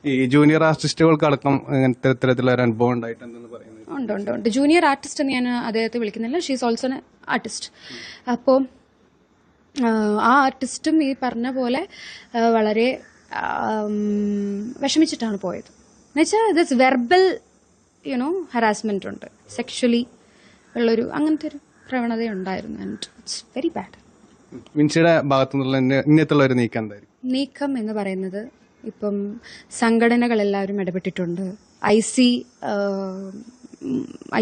ഈ ജൂനിയർ ആർട്ടിസ്റ്റുകൾക്കടക്കം ഇങ്ങനത്തെ ഇത്തരത്തിലുള്ള ഒരു അനുഭവം ഉണ്ടായിട്ടുണ്ടെന്ന് പറയുന്നത് ഉണ്ട്. ജൂനിയർ ആർട്ടിസ്റ്റ് എന്ന് ഞാൻ അദ്ദേഹത്തെ വിളിക്കുന്നില്ല. She's also an artist. അപ്പോൾ ആ ആർട്ടിസ്റ്റും ഈ പറഞ്ഞ പോലെ വളരെ വിഷമിച്ചിട്ടാണ് പോയത്. എന്നുവെച്ചാൽ ദിസ് വെർബൽ ഹറാസ്മെന്റ് ഉണ്ട്, സെക്ഷലി ഉള്ളൊരു അങ്ങനത്തെ ഒരു പ്രവണത ഉണ്ടായിരുന്നു. And it's very bad. വിൻസിയുടെ ഭാഗത്തുനിന്നുള്ള ഇങ്ങനത്തുള്ള ഒരു നീക്കം എന്തായിരിക്കും? നീക്കം എന്ന് പറയുന്നത് ഇപ്പം സംഘടനകളെല്ലാവരും ഇടപെട്ടിട്ടുണ്ട്.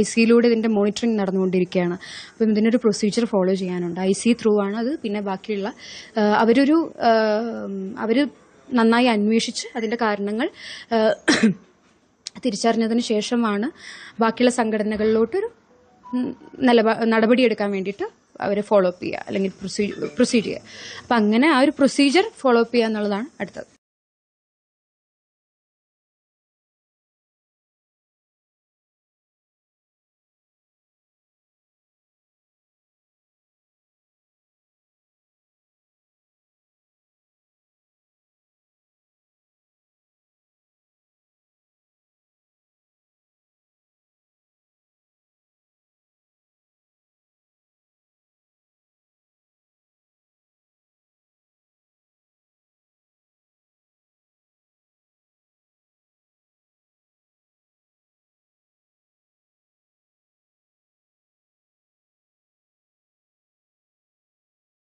ഐസിയിലൂടെ ഇതിന്റെ മോണിറ്ററിംഗ് നടന്നുകൊണ്ടിരിക്കുകയാണ്. അപ്പം ഇതിനൊരു പ്രൊസീജിയർ ഫോളോ ചെയ്യാനുണ്ട്. IC ത്രൂ ആണ് അത്. പിന്നെ ബാക്കിയുള്ള അവര് നന്നായി അന്വേഷിച്ച് അതിന്റെ കാരണങ്ങൾ തിരിച്ചറിഞ്ഞതിന് ശേഷമാണ് ബാക്കിയുള്ള സംഘടനകളിലോട്ടൊരു നടപടിയെടുക്കാൻ വേണ്ടിയിട്ട് അവരെ ഫോളോ അപ്പ് ചെയ്യുക അല്ലെങ്കിൽ പ്രൊസീഡ് ചെയ്യുക. അപ്പം അങ്ങനെ ആ ഒരു പ്രൊസീജിയർ ഫോളോ അപ്പ് ചെയ്യുക എന്നുള്ളതാണ് അടുത്തത്.